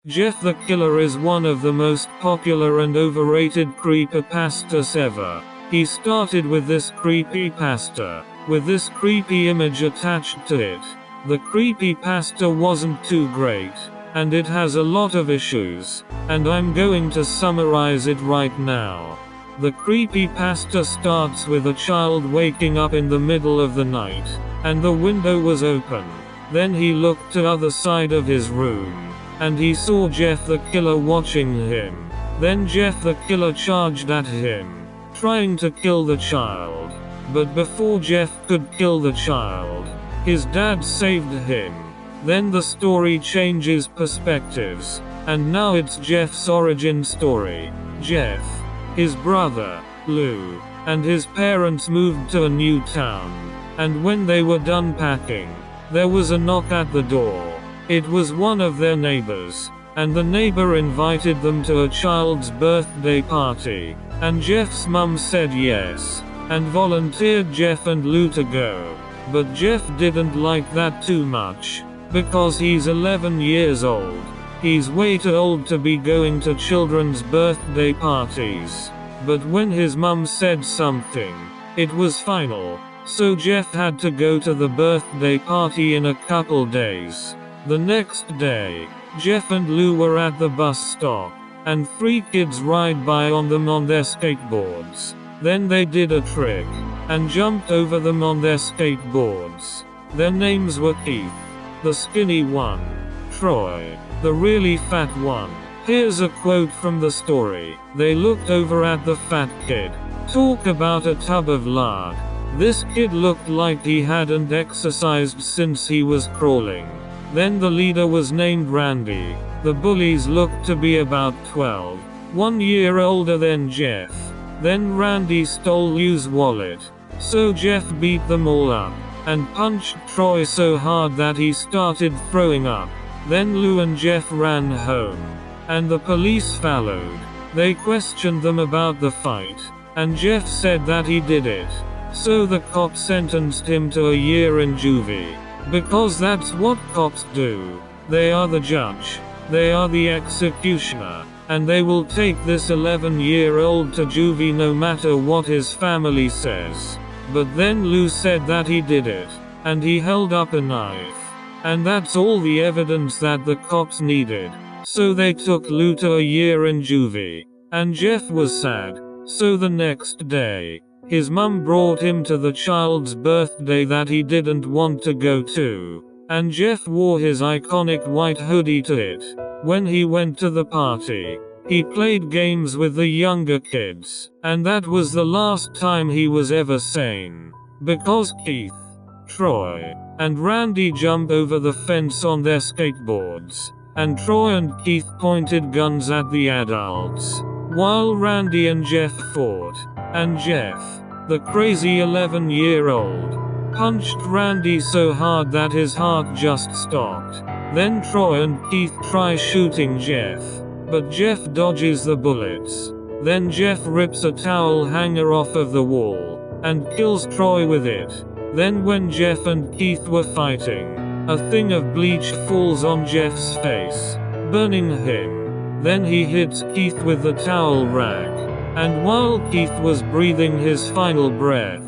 Jeff the Killer is one of the most popular and overrated creepypastas ever. He started with this creepypasta, with this creepy image attached to it. The creepypasta wasn't too great, and it has a lot of issues, and I'm going to summarize it right now. The creepypasta starts with a child waking up in the middle of the night, and the window was open. Then he looked to the other side of his room, and he saw Jeff the Killer watching him. Then Jeff the Killer charged at him, trying to kill the child. But before Jeff could kill the child, his dad saved him. Then the story changes perspectives, and now it's Jeff's origin story. Jeff, his brother, Lou, and his parents moved to a new town. And when they were done packing, there was a knock at the door. It was one of their neighbors, and the neighbor invited them to a child's birthday party, and Jeff's mum said yes, and volunteered Jeff and Lou to go. But Jeff didn't like that too much, because he's 11 years old. He's way too old to be going to children's birthday parties. But when his mum said something, it was final, so Jeff had to go to the birthday party in a couple days. The next day, Jeff and Lou were at the bus stop, and 3 kids ride by on them on their skateboards. Then they did a trick, and jumped over them on their skateboards. Their names were Keith, the skinny one, Troy, the really fat one. Here's a quote from the story. They looked over at the fat kid. Talk about a tub of lard. This kid looked like he hadn't exercised since he was crawling. Then the leader was named Randy. The bullies looked to be about 12, 1 year older than Jeff. Then Randy stole Lou's wallet. So Jeff beat them all up, and punched Troy so hard that he started throwing up. Then Lou and Jeff ran home, and the police followed. They questioned them about the fight, and Jeff said that he did it. So the cop sentenced him to a year in juvie. Because that's what cops do. They are the judge. They are the executioner. And they will take this 11-year-old to juvie no matter what his family says. But then Lou said that he did it. And he held up a knife. And that's all the evidence that the cops needed. So they took Lou to a year in juvie. And Jeff was sad. So the next day, his mum brought him to the child's birthday that he didn't want to go to, and Jeff wore his iconic white hoodie to it. When he went to the party, he played games with the younger kids, and that was the last time he was ever sane. Because Keith, Troy, and Randy jumped over the fence on their skateboards, and Troy and Keith pointed guns at the adults, while Randy and Jeff fought. And Jeff, the crazy 11-year-old, punched Randy so hard that his heart just stopped. Then Troy and Keith try shooting Jeff, but Jeff dodges the bullets. Then Jeff rips a towel hanger off of the wall, and kills Troy with it. Then when Jeff and Keith were fighting, a thing of bleach falls on Jeff's face, burning him. Then he hits Keith with the towel rag. And while Keith was breathing his final breath,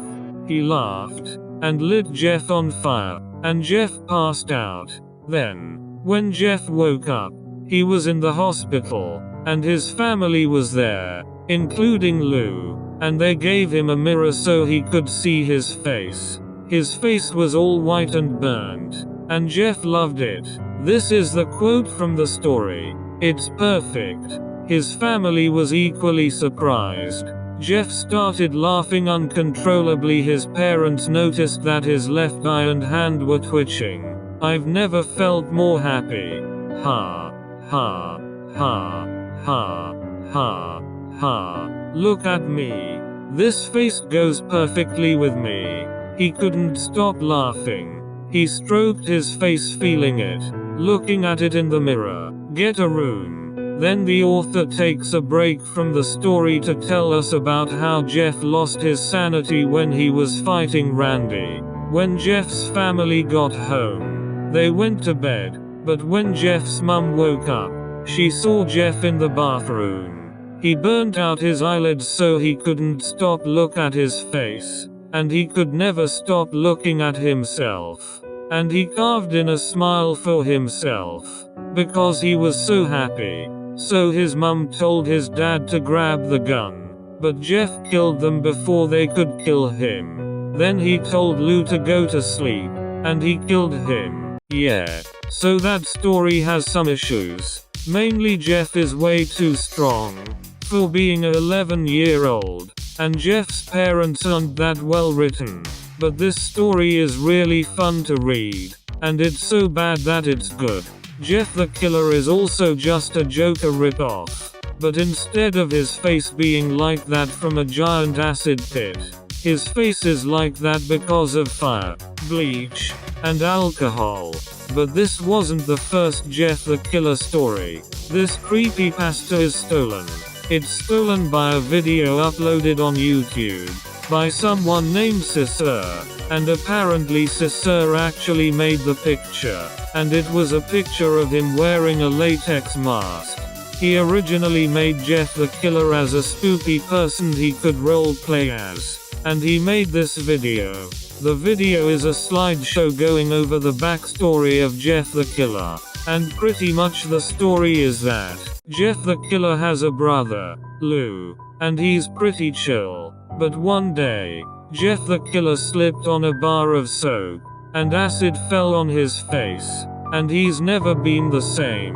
he laughed, and lit Jeff on fire, and Jeff passed out. Then, when Jeff woke up, he was in the hospital, and his family was there, including Lou, and they gave him a mirror so he could see his face. His face was all white and burned, and Jeff loved it. This is the quote from the story. It's perfect. His family was equally surprised. Jeff started laughing uncontrollably. His parents noticed that his left eye and hand were twitching. I've never felt more happy. Ha, ha, ha, ha, ha, ha. Look at me. This face goes perfectly with me. He couldn't stop laughing. He stroked his face, feeling it, looking at it in the mirror. Get a room. Then the author takes a break from the story to tell us about how Jeff lost his sanity when he was fighting Randy. When Jeff's family got home, they went to bed, but when Jeff's mum woke up, She saw Jeff in the bathroom. He burnt out his eyelids so he couldn't stop look at his face, and he could never stop looking at himself. And he carved in a smile for himself, because he was so happy. So his mum told his dad to grab the gun, but Jeff killed them before they could kill him. Then he told Lou to go to sleep, and he killed him. Yeah. So that story has some issues. Mainly Jeff is way too strong for being an 11-year-old, and Jeff's parents aren't that well written. But this story is really fun to read, and it's so bad that it's good. Jeff the Killer is also just a Joker ripoff, but instead of his face being like that from a giant acid pit, his face is like that because of fire, bleach, and alcohol. But this wasn't the first Jeff the Killer story. This creepypasta is stolen. It's stolen by a video uploaded on YouTube by someone named Sisser, and apparently Sisser actually made the picture, and it was a picture of him wearing a latex mask. He originally made Jeff the Killer as a spooky person he could roleplay as, and he made this video. The video is a slideshow going over the backstory of Jeff the Killer, and pretty much the story is that Jeff the Killer has a brother, Lou, and he's pretty chill. But one day, Jeff the Killer slipped on a bar of soap, and acid fell on his face, and he's never been the same.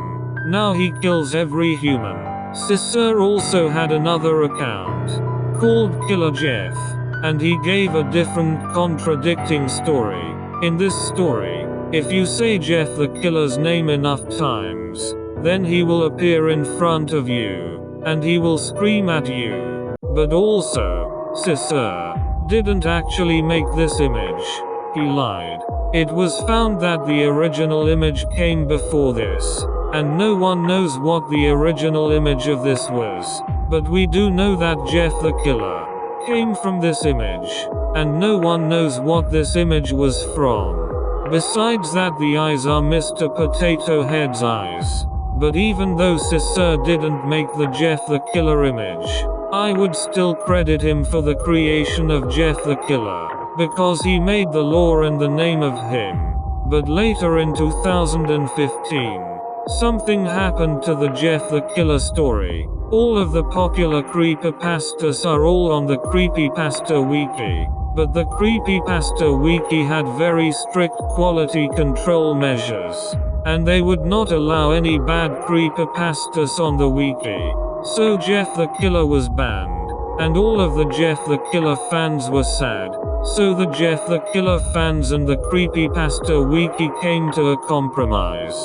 Now he kills every human. Sisser also had another account called Killer Jeff, and he gave a different contradicting story. In this story, if you say Jeff the Killer's name enough times, then he will appear in front of you, and he will scream at you. But also, Sisser didn't actually make this image. He lied. It was found that the original image came before this, and no one knows what the original image of this was. But we do know that Jeff the Killer came from this image, and no one knows what this image was from. Besides that, the eyes are Mr. Potato Head's eyes. But even though Sisser didn't make the Jeff the Killer image, I would still credit him for the creation of Jeff the Killer, because he made the lore and the name of him. But later in 2015, something happened to the Jeff the Killer story. All of the popular creepypastas are all on the Creepypasta Wiki, but the Creepypasta Wiki had very strict quality control measures, and they would not allow any bad creepypastas on the wiki. So Jeff the Killer was banned, and all of the Jeff the Killer fans were sad. So the Jeff the Killer fans and the Creepypasta Wiki came to a compromise.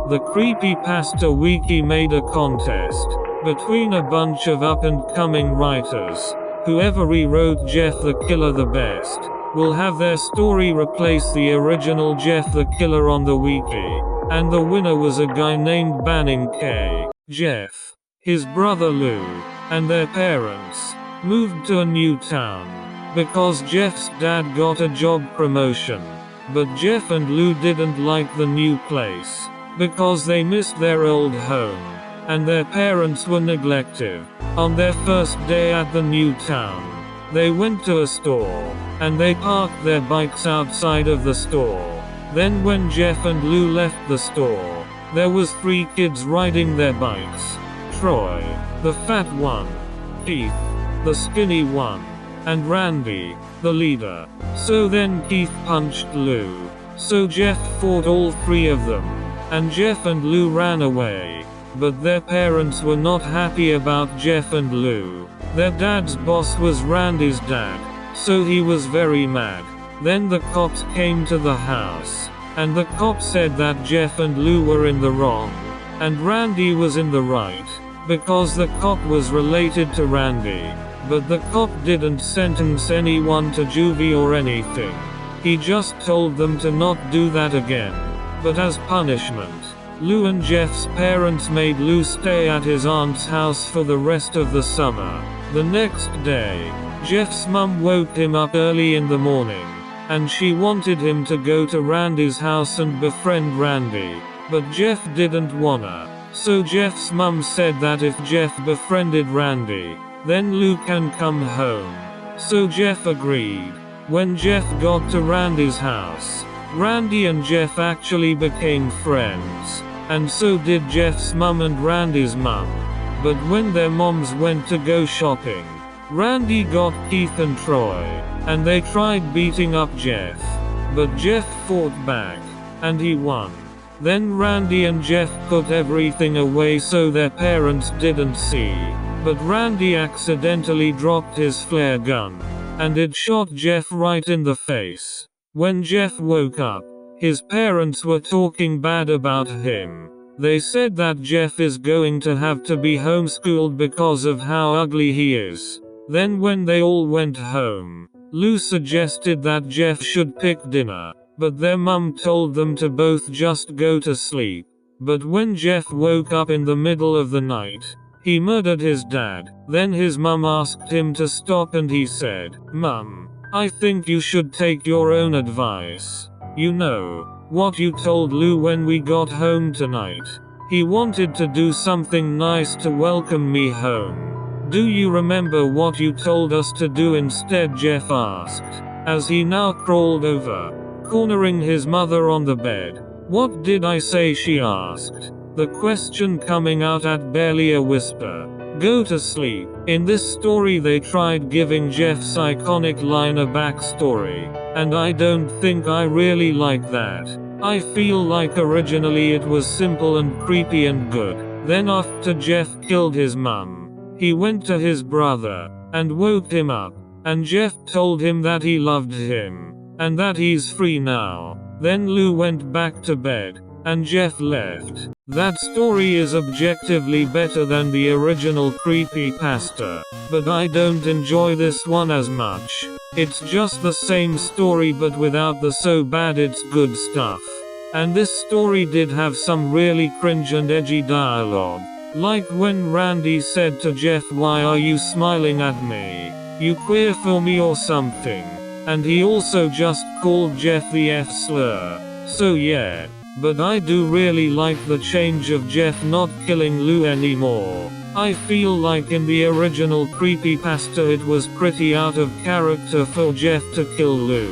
The Creepypasta Wiki made a contest between a bunch of up-and-coming writers. Whoever rewrote Jeff the Killer the best will have their story replace the original Jeff the Killer on the wiki. And the winner was a guy named Banning K. Jeff, his brother Lou, and their parents moved to a new town because Jeff's dad got a job promotion. But Jeff and Lou didn't like the new place because they missed their old home, and their parents were neglective. On their first day at the new town, they went to a store, and they parked their bikes outside of the store. Then when Jeff and Lou left the store, there was 3 kids riding their bikes. Troy, the fat one, Keith, the skinny one, and Randy, the leader. So then Keith punched Lou. So Jeff fought all 3 of them, and Jeff and Lou ran away. But their parents were not happy about Jeff and Lou. Their dad's boss was Randy's dad, so he was very mad. Then the cops came to the house, and the cop said that Jeff and Lou were in the wrong, and Randy was in the right, because the cop was related to Randy. But the cop didn't sentence anyone to juvie or anything. He just told them to not do that again. But as punishment, Lou and Jeff's parents made Lou stay at his aunt's house for the rest of the summer. The next day, Jeff's mum woke him up early in the morning, and she wanted him to go to Randy's house and befriend Randy. But Jeff didn't wanna. So Jeff's mum said that if Jeff befriended Randy, then Lou can come home. So Jeff agreed. When Jeff got to Randy's house, Randy and Jeff actually became friends, and so did Jeff's mum and Randy's mum. But when their moms went to go shopping, Randy got Keith and Troy, and they tried beating up Jeff. But Jeff fought back, and he won. Then Randy and Jeff put everything away so their parents didn't see. But Randy accidentally dropped his flare gun, and it shot Jeff right in the face. When Jeff woke up, his parents were talking bad about him. They said that Jeff is going to have to be homeschooled because of how ugly he is. Then when they all went home, Lou suggested that Jeff should pick dinner, but their mum told them to both just go to sleep. But when Jeff woke up in the middle of the night, he murdered his dad. Then his mum asked him to stop and he said, "Mum, I think you should take your own advice. You know what you told Lou when we got home tonight? He wanted to do something nice to welcome me home. Do you remember what you told us to do instead?" Jeff asked, as he now crawled over, cornering his mother on the bed. "What did I say?" she asked, the question coming out at barely a whisper. "Go to sleep." In this story they tried giving Jeff's iconic line a backstory, and I don't think I really like that. I feel like originally it was simple and creepy and good. Then after Jeff killed his mum, he went to his brother, and woke him up, and Jeff told him that he loved him, and that he's free now. Then Lou went back to bed, and Jeff left. That story is objectively better than the original creepypasta, but I don't enjoy this one as much. It's just the same story but without the so bad it's good stuff. And this story did have some really cringe and edgy dialogue. Like when Randy said to Jeff, "Why are you smiling at me? You queer for me or something?" And he also just called Jeff the F-slur. So yeah. But I do really like the change of Jeff not killing Lou anymore. I feel like in the original creepypasta it was pretty out of character for Jeff to kill Lou.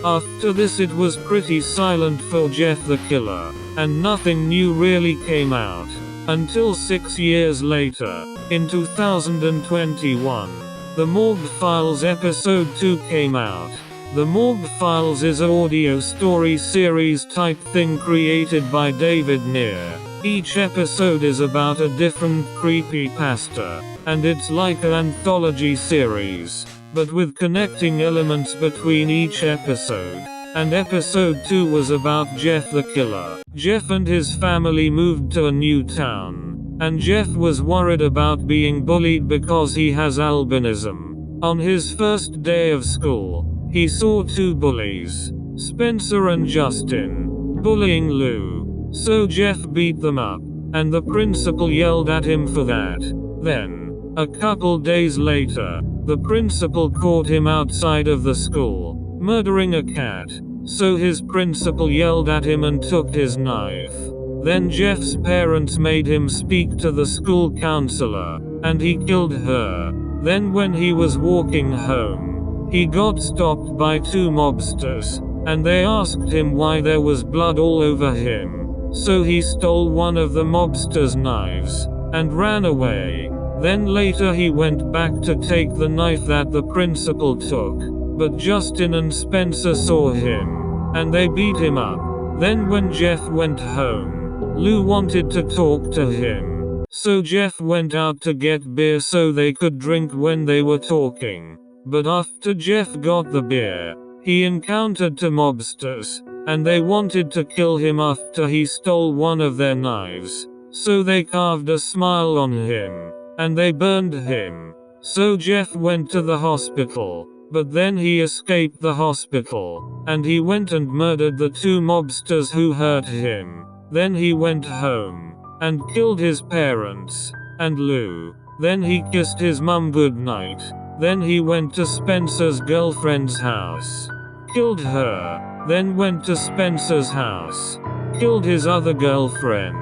After this it was pretty silent for Jeff the killer, and nothing new really came out. Until 6 years later, in 2021, the Morgue Files episode 2 came out. The Morgue Files is an audio story series type thing created by David Neer. Each episode is about a different creepypasta, and it's like an anthology series, but with connecting elements between each episode. And episode 2 was about Jeff the killer. Jeff and his family moved to a new town, and Jeff was worried about being bullied because he has albinism. On his first day of school, he saw two bullies, Spencer and Justin, bullying Lou. So Jeff beat them up, and the principal yelled at him for that. Then, a couple days later, the principal caught him outside of the school, murdering a cat. So his principal yelled at him and took his knife. Then Jeff's parents made him speak to the school counselor, and he killed her. Then when he was walking home, he got stopped by two mobsters, and they asked him why there was blood all over him. So he stole one of the mobsters' knives, and ran away. Then later he went back to take the knife that the principal took, but Justin and Spencer saw him, and they beat him up. Then when Jeff went home, Lou wanted to talk to him. So Jeff went out to get beer so they could drink when they were talking. But after Jeff got the beer, he encountered two mobsters, and they wanted to kill him after he stole one of their knives. So they carved a smile on him, and they burned him. So Jeff went to the hospital, but then he escaped the hospital, and he went and murdered the two mobsters who hurt him. Then he went home, and killed his parents, and Lou. Then he kissed his mum goodnight. Then he went to Spencer's girlfriend's house, killed her. Then went to Spencer's house, killed his other girlfriend.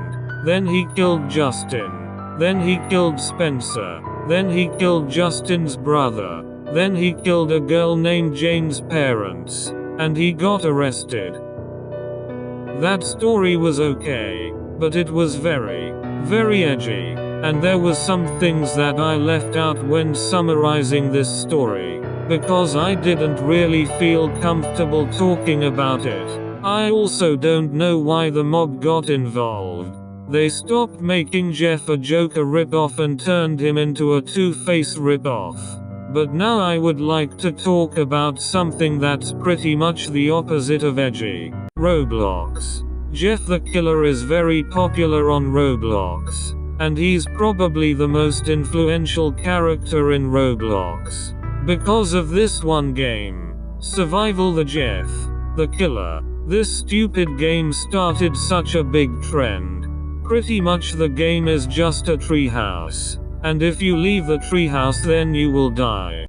Then he killed Justin. Then he killed Spencer. Then he killed Justin's brother. Then he killed a girl named Jane's parents. And he got arrested. That story was okay, but it was very, very edgy. And there was some things that I left out when summarizing this story, because I didn't really feel comfortable talking about it. I also don't know why the mob got involved. They stopped making Jeff a Joker ripoff and turned him into a Two-Face ripoff. But now I would like to talk about something that's pretty much the opposite of edgy. Roblox. Jeff the Killer is very popular on Roblox. And he's probably the most influential character in Roblox. Because of this one game. Survival the Jeff the Killer. This stupid game started such a big trend. Pretty much the game is just a treehouse. And if you leave the treehouse then you will die.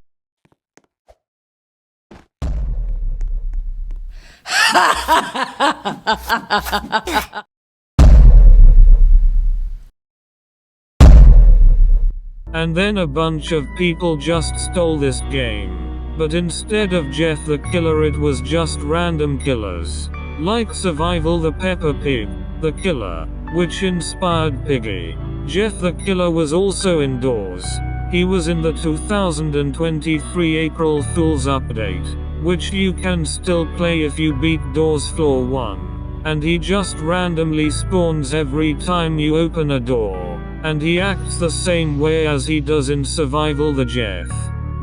And then a bunch of people just stole this game. But instead of Jeff the Killer it was just random killers. Like Survival the Peppa Pig, the Killer, which inspired Piggy. Jeff the Killer was also indoors. He was in the 2023 April Fool's update, which you can still play if you beat Doors Floor 1. And he just randomly spawns every time you open a door. And he acts the same way as he does in Survival the Jeff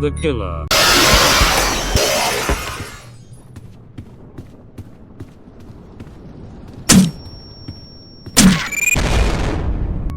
the Killer.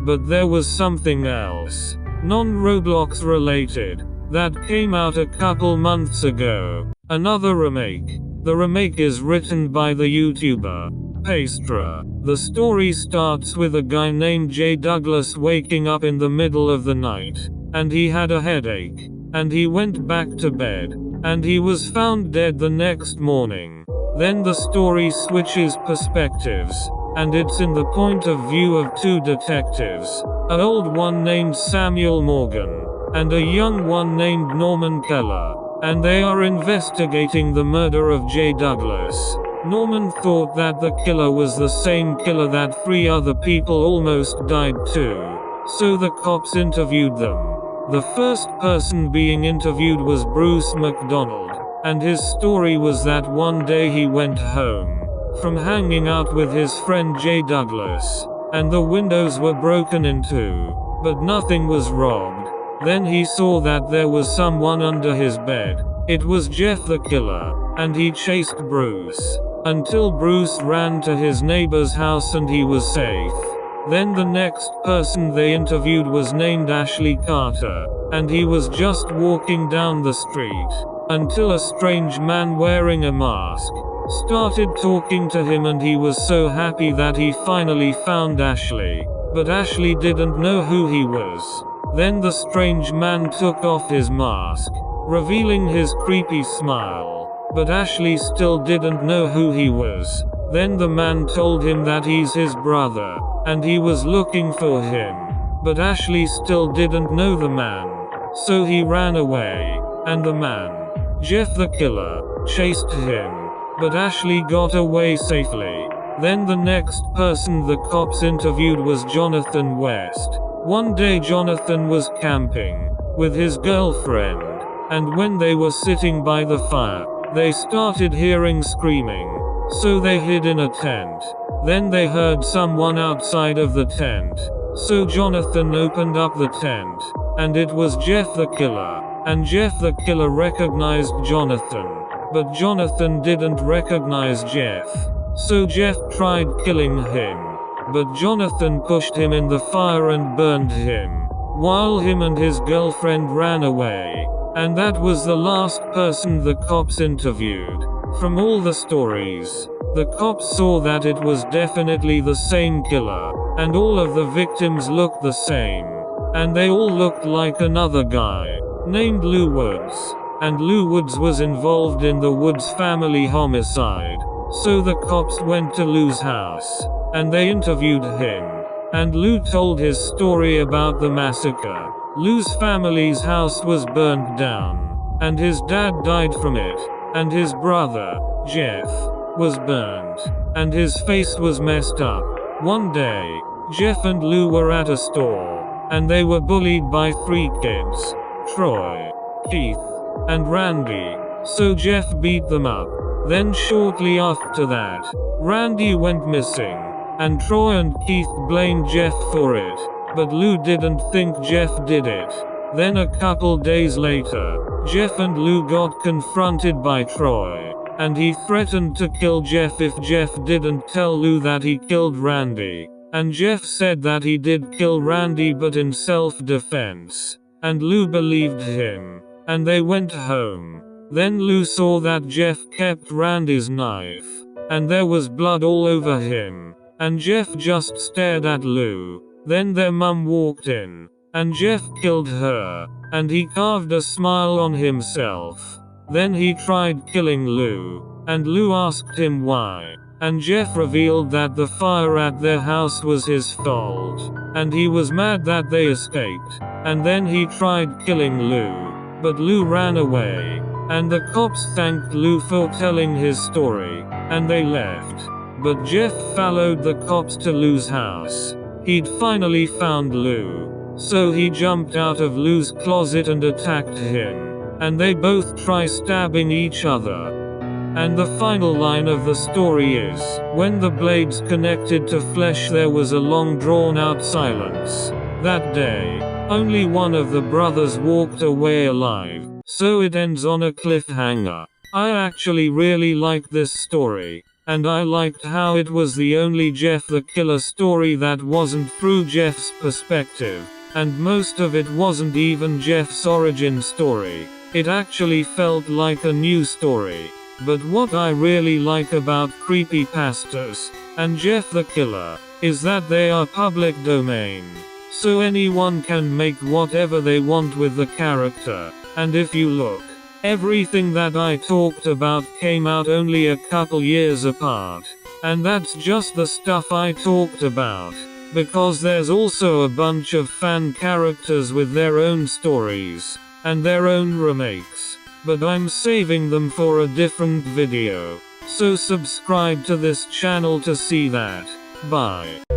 But there was something else, non-Roblox related, that came out a couple months ago. Another remake. The remake is written by the YouTuber Pastra. The story starts with a guy named Jay Douglas waking up in the middle of the night, and he had a headache, and he went back to bed, and he was found dead the next morning. Then the story switches perspectives, and it's in the point of view of two detectives, an old one named Samuel Morgan, and a young one named Norman Keller, and they are investigating the murder of Jay Douglas. Norman thought that the killer was the same killer that 3 other people almost died too. So the cops interviewed them. The first person being interviewed was Bruce McDonald, and his story was that one day he went home from hanging out with his friend Jay Douglas, and the windows were broken into, but nothing was robbed. Then he saw that there was someone under his bed. It was Jeff the Killer, and he chased Bruce until Bruce ran to his neighbor's house and he was safe. Then the next person they interviewed was named Ashley Carter, and he was just walking down the street until a strange man wearing a mask started talking to him, and he was so happy that he finally found Ashley. But Ashley didn't know who he was. Then the strange man took off his mask, revealing his creepy smile. But Ashley still didn't know who he was. Then the man told him that he's his brother, and he was looking for him. But Ashley still didn't know the man. So he ran away, and the man, Jeff the Killer, chased him. But Ashley got away safely. Then the next person the cops interviewed was Jonathan West. One day Jonathan was camping with his girlfriend, and when they were sitting by the fire, they started hearing screaming. So they hid in a tent. Then they heard someone outside of the tent. So Jonathan opened up the tent, and it was Jeff the Killer. And Jeff the Killer recognized Jonathan. But Jonathan didn't recognize Jeff. So Jeff tried killing him. But Jonathan pushed him in the fire and burned him, while him and his girlfriend ran away. And that was the last person the cops interviewed. From all the stories, the cops saw that it was definitely the same killer, and all of the victims looked the same. And they all looked like another guy, named Lou Woods. And Lou Woods was involved in the Woods family homicide. So the cops went to Lou's house, and they interviewed him. and Lou told his story about the massacre. Lou's family's house was burned down, and his dad died from it, and his brother, Jeff, was burned, and his face was messed up. One day, Jeff and Lou were at a store, and they were bullied by 3 kids, Troy, Keith, and Randy, so Jeff beat them up. Then shortly after that, Randy went missing, and Troy and Keith blamed Jeff for it, but Lou didn't think Jeff did it. Then a couple days later, Jeff and Lou got confronted by Troy, and he threatened to kill Jeff if Jeff didn't tell Lou that he killed Randy. And Jeff said that he did kill Randy but in self-defense, and Lou believed him, and they went home. Then Lou saw that Jeff kept Randy's knife, and there was blood all over him, and Jeff just stared at Lou. Then their mum walked in, and Jeff killed her, and he carved a smile on himself. Then he tried killing Lou, and Lou asked him why, and Jeff revealed that the fire at their house was his fault, and he was mad that they escaped, and then he tried killing Lou, but Lou ran away. And the cops thanked Lou for telling his story, and they left. But Jeff followed the cops to Lou's house. He'd finally found Lou, so he jumped out of Lou's closet and attacked him, and they both try stabbing each other. And the final line of the story is, when the blades connected to flesh there was a long drawn-out silence. That day, only one of the brothers walked away alive. So it ends on a cliffhanger. I actually really liked this story, and I liked how it was the only Jeff the Killer story that wasn't through Jeff's perspective, and most of it wasn't even Jeff's origin story. It actually felt like a new story. But what I really like about creepypastas, and Jeff the Killer, is that they are public domain. So anyone can make whatever they want with the character. And if you look, everything that I talked about came out only a couple years apart. And that's just the stuff I talked about, because there's also a bunch of fan characters with their own stories, and their own remakes. But I'm saving them for a different video. So subscribe to this channel to see that. Bye.